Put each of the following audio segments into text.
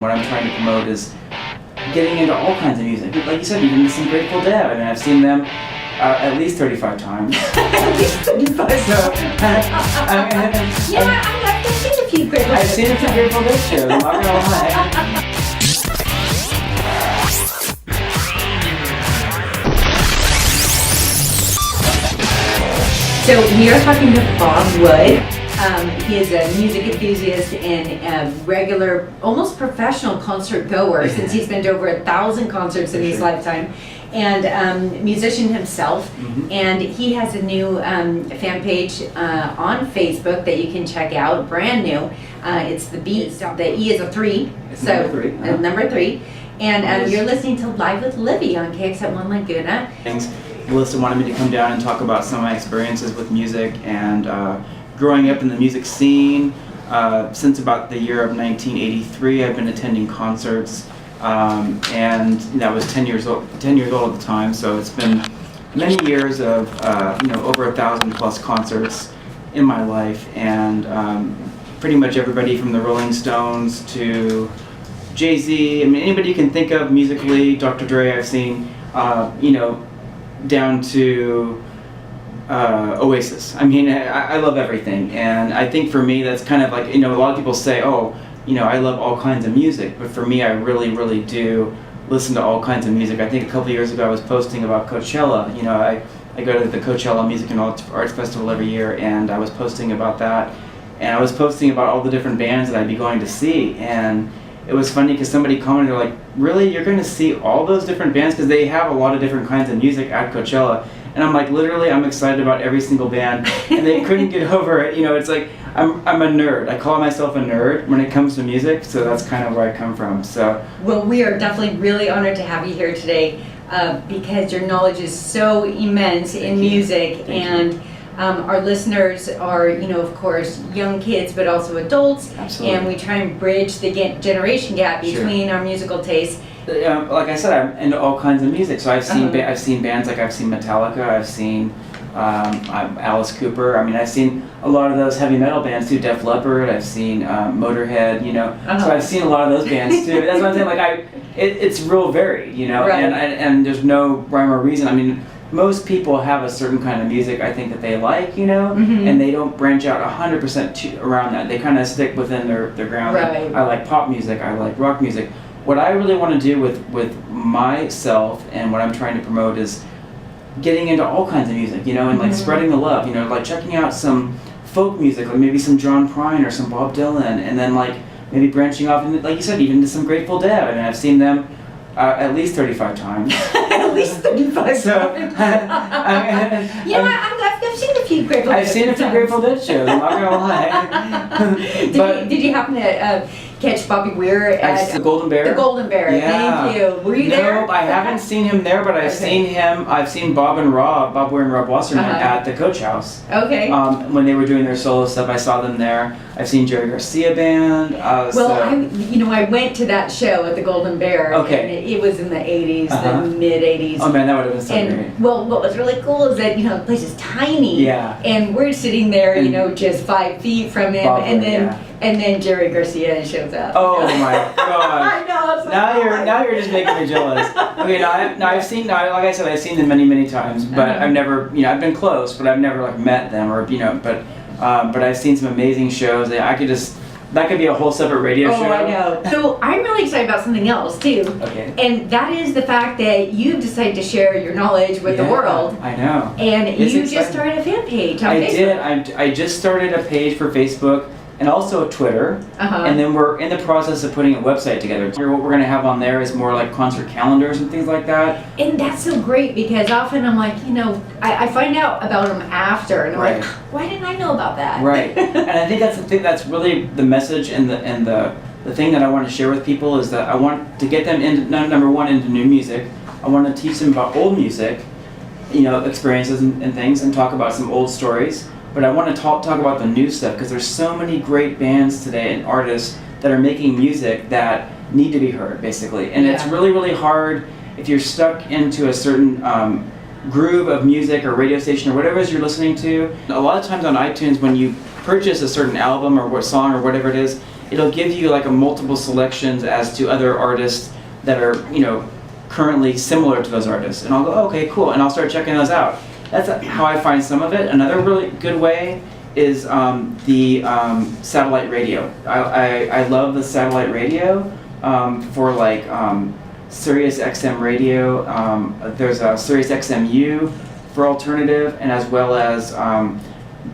What I'm trying to promote is getting into all kinds of music. Like you said, even some Grateful Dead. I mean, I've seen them at least 35 times. At least 35 times. I've seen a few Grateful Dead. I've seen a few Grateful Dead shows, I'm not gonna lie. So we are talking to Bob Wood. He is a music enthusiast and a regular, almost professional concert goer since he's been to over 1,000 concerts in his lifetime, and musician himself. Mm-hmm. And he has a new fan page on Facebook that you can check out, brand new. It's the B. The E is a 3, It's so number 3. Uh-huh. Number 3. And you're listening to Live with Livvey on KXM1 Laguna. Thanks. Melissa wanted me to come down and talk about some of my experiences with music and growing up in the music scene. Since about the year of 1983, I've been attending concerts, and that was 10 years old at the time. So it's been many years of over 1,000 plus concerts in my life, and pretty much everybody from the Rolling Stones to Jay-Z. I mean, anybody you can think of musically. Dr. Dre, I've seen. Down to Oasis. I mean, I love everything, and I think for me that's kind of like, a lot of people say, oh, I love all kinds of music, but for me I really, really do listen to all kinds of music. I think a couple of years ago I was posting about Coachella. I go to the Coachella Music and Arts Festival every year, and I was posting about that, and I was posting about all the different bands that I'd be going to see, and it was funny because somebody commented, like, really, you're going to see all those different bands? Because they have a lot of different kinds of music at Coachella. And I'm like, literally, I'm excited about every single band. And they couldn't get over it. It's like, I'm a nerd. I call myself a nerd when it comes to music. So that's kind of where I come from. So, well, we are definitely really honored to have you here today because your knowledge is so immense in music. Thank you. Our listeners are, of course, young kids, but also adults. Absolutely. And we try and bridge the generation gap between our musical tastes. Like I said, I'm into all kinds of music. So I've seen bands like I've seen Metallica, I've seen Alice Cooper. I mean, I've seen a lot of those heavy metal bands too. Def Leppard. I've seen Motorhead. So I've seen a lot of those bands too. That's what I'm saying. Like it's real varied. Right. And there's no rhyme or reason. I mean, most people have a certain kind of music I think that they like, Mm-hmm. and they don't branch out 100% around that. They kind of stick within their ground. Right. I like pop music, I like rock music. What I really want to do with myself and what I'm trying to promote is getting into all kinds of music, and like spreading the love, like checking out some folk music, like maybe some John Prine or some Bob Dylan, and then like maybe branching off, and like you said, even to some Grateful Dead. I mean, I've seen them at least 35 times. At least 35 So, times. I've seen a few Grateful Dead. I've seen a few Grateful Dead shows, I'm not gonna lie. Did you happen to catch Bobby Weir at the Golden Bear? The Golden Bear, Yeah. Thank you. Were you there? Nope, I haven't seen him there, but I've seen Bob Weir and Rob Wasserman at the Coach House. Okay. When they were doing their solo stuff, I saw them there. I've seen Jerry Garcia Band. I went to that show at the Golden Bear. Okay. And it was in the 80s, the mid 80s. Oh man, that would have been so great. Well, what was really cool is that the place is tiny. Yeah. And we're sitting there, just 5 feet from him, and then Jerry Garcia shows up. Oh my god! I know. It's now you're just making me jealous. Okay, I've seen like I said, I've seen them many times, but I've never I've been close, but I've never like met them or but I've seen some amazing shows. That could be a whole separate radio show. Oh, I know. So I'm really excited about something else too. Okay. And that is the fact that you've decided to share your knowledge with the world. I know. And It's you exciting. just started a fan page on Facebook. I did. I just started a page for Facebook and also a Twitter. And then we're in the process of putting a website together. What we're going to have on there is more like concert calendars and things like that. And that's so great because often I'm like, I find out about them after, and I'm like, why didn't I know about that? Right. And I think that's the thing. That's really the message and the thing that I want to share with people is that I want to get them into number one into new music. I want to teach them about old music, experiences and things, and talk about some old stories. But I want to talk about the new stuff because there's so many great bands today and artists that are making music that need to be heard, basically. And it's really, really hard if you're stuck into a certain groove of music or radio station or whatever it is you're listening to. A lot of times on iTunes, when you purchase a certain album or what song or whatever it it'll give you like a multiple selections as to other artists that are, currently similar to those artists. And I'll go, okay, cool, and I'll start checking those out. That's how I find some of it. Another really good way is the satellite radio. I love the satellite radio for like Sirius XM radio. There's a Sirius XMU for alternative, and as well as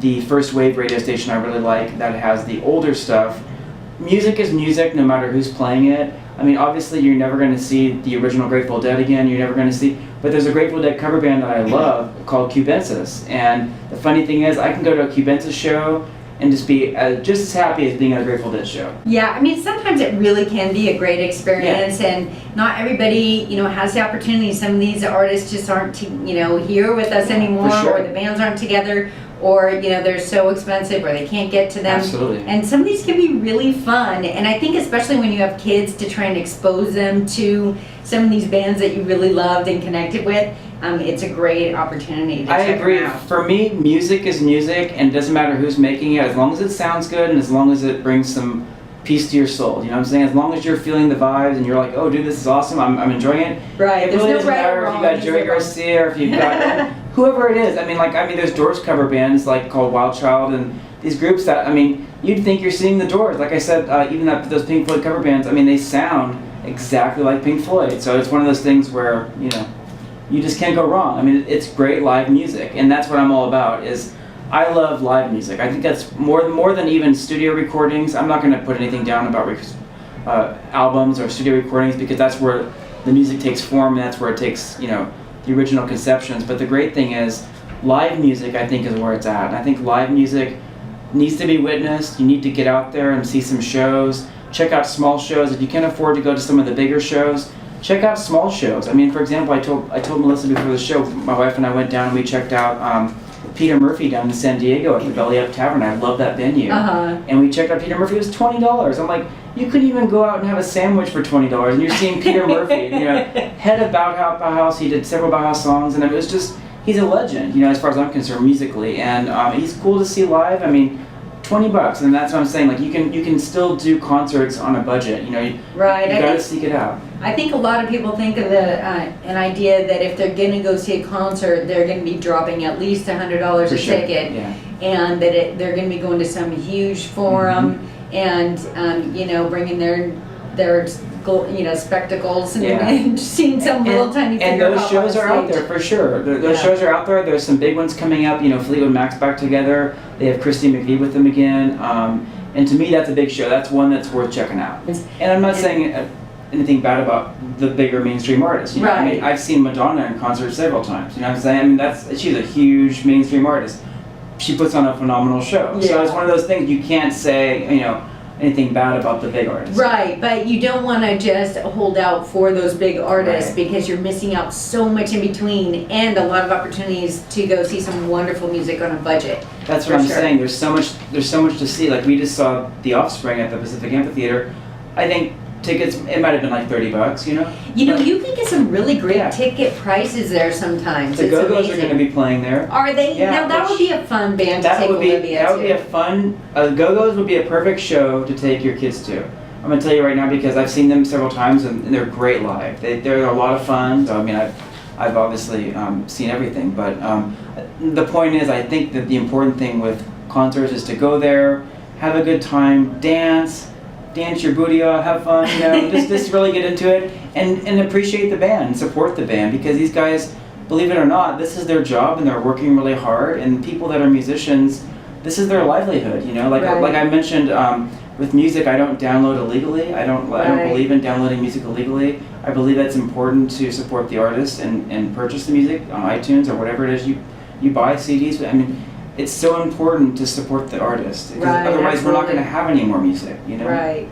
the First Wave radio station I really like that has the older stuff. Music is music no matter who's playing it. I mean, obviously you're never going to see the original Grateful Dead again, you're never going to see, but there's a Grateful Dead cover band that I love called Cubensis, and the funny thing is I can go to a Cubensis show and just be just as happy as being at a Grateful Dead show. Yeah, I mean, sometimes it really can be a great experience, and not everybody, has the opportunity. Some of these artists just aren't, here with us anymore, sure. or the bands aren't together, or, they're so expensive, or they can't get to them. Absolutely. And some of these can be really fun, and I think especially when you have kids, to try and expose them to some of these bands that you really loved and connected with, it's a great opportunity to check agree. them out. For me, music is music, and it doesn't matter who's making it, as long as it sounds good and as long as it brings some peace to your soul. You know what I'm saying? As long as you're feeling the vibes and you're like, oh, dude, this is awesome, I'm enjoying it. Right. It really doesn't matter if you got Joey Garcia or if you've got whoever it is. I mean, there's Doors cover bands like called Wild Child and these groups that, you'd think you're seeing the Doors. Like I said, even those Pink Floyd cover bands, they sound exactly like Pink Floyd. So it's one of those things where, you just can't go wrong. It's great live music, and that's what I'm all about. I love live music. I think that's more than even studio recordings. I'm not going to put anything down about albums or studio recordings, because that's where the music takes form, and that's where it takes the original conceptions. But the great thing is, live music I think is where it's at. And I think live music needs to be witnessed. You need to get out there and see some shows. Check out small shows. If you can't afford to go to some of the bigger shows, check out small shows. For example, I told Melissa before the show, my wife and I went down and we checked out Peter Murphy down in San Diego at the Belly Up Tavern. I love that venue. And we checked out Peter Murphy. It was $20. I'm like, you couldn't even go out and have a sandwich for $20, and you're seeing Peter Murphy, head of Bauhaus. He did several Bauhaus songs, and it was just, he's a legend, as far as I'm concerned, musically, and he's cool to see live. $20, and that's what I'm saying. Like you can still do concerts on a budget. Right. You gotta seek it out. I think a lot of people think of an idea that if they're going to go see a concert, they're going to be dropping at least $100 a ticket, and that they're going to be going to some huge forum, and bringing their spectacles and seeing some little tiny figure. And those shows are out there for sure. Those shows are out there. There's some big ones coming up. Fleetwood Mac's back together. They have Christy McVie with them again. And to me, that's a big show. That's one that's worth checking out. And I'm not saying anything bad about the bigger mainstream artists. Right. I've seen Madonna in concert several times. You know what I'm saying? She's a huge mainstream artist. She puts on a phenomenal show. Yeah. So it's one of those things you can't say, anything bad about the big artists. Right, but you don't want to just hold out for those big artists, because you're missing out so much in between, and a lot of opportunities to go see some wonderful music on a budget. That's what I'm saying. There's so much to see. Like we just saw The Offspring at the Pacific Amphitheater. I think tickets, it might have been like $30, You can get some really great ticket prices there sometimes. The Go-Go's are going to be playing there. Are they? Yeah, now that would be a fun band to take Olivia to. That would be a fun, Go-Go's would be a perfect show to take your kids to. I'm going to tell you right now, because I've seen them several times and they're great live. They're a lot of fun. So I've obviously seen everything, but the point is, I think that the important thing with concerts is to go there, have a good time, dance your booty off, have fun, just really get into it and appreciate the band and support the band, because these guys, believe it or not, this is their job and they're working really hard, and people that are musicians, this is their livelihood, like I mentioned, with music, I don't download illegally. I don't believe in downloading music illegally. I believe that's important to support the artist and purchase the music on iTunes or whatever it is you buy CDs. It's so important to support the artist, because otherwise we're not going to have any more music, Right.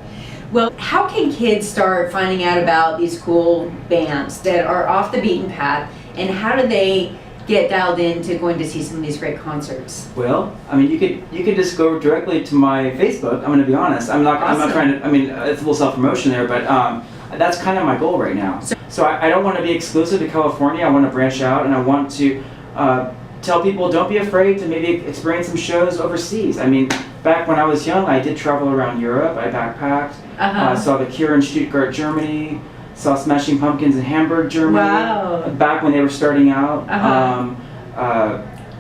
Well, how can kids start finding out about these cool bands that are off the beaten path, and how do they get dialed into going to see some of these great concerts? Well, you could just go directly to my Facebook. I'm going to be honest. I'm not trying to. It's a little self-promotion there, but that's kind of my goal right now. So I don't want to be exclusive to California. I want to branch out, and I want to tell people, don't be afraid to maybe experience some shows overseas. back when I was young, I did travel around Europe. I backpacked. Saw the Cure in Stuttgart, Germany. Saw Smashing Pumpkins in Hamburg, Germany. Wow. Back when they were starting out.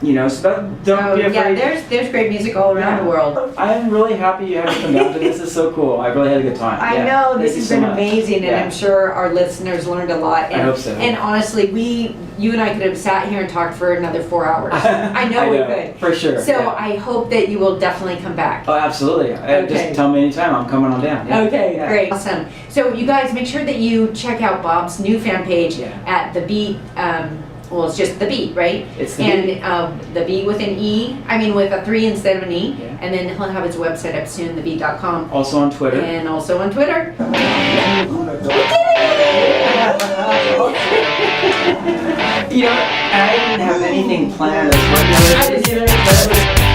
You know, so don't be afraid. Yeah, there's great music all around the world. I'm really happy you had me come down to this. Is so cool. I really had a good time. I know, this has been amazing, and I'm sure our listeners learned a lot. And, I hope so. And honestly, you and I could have sat here and talked for another 4 hours. I know we could. For sure. So I hope that you will definitely come back. Oh, absolutely. Just tell me anytime. I'm coming on down. Yeah. Okay, great. Awesome. So you guys, make sure that you check out Bob's new fan page at The Beat. Well, it's just The Beat, right? It's The Beat. And The Beat with an E, with a 3 instead of an E. Yeah. And then he'll have his website up soon, thebeat.com. Also on Twitter. And also on Twitter. You know, I didn't have anything planned as much as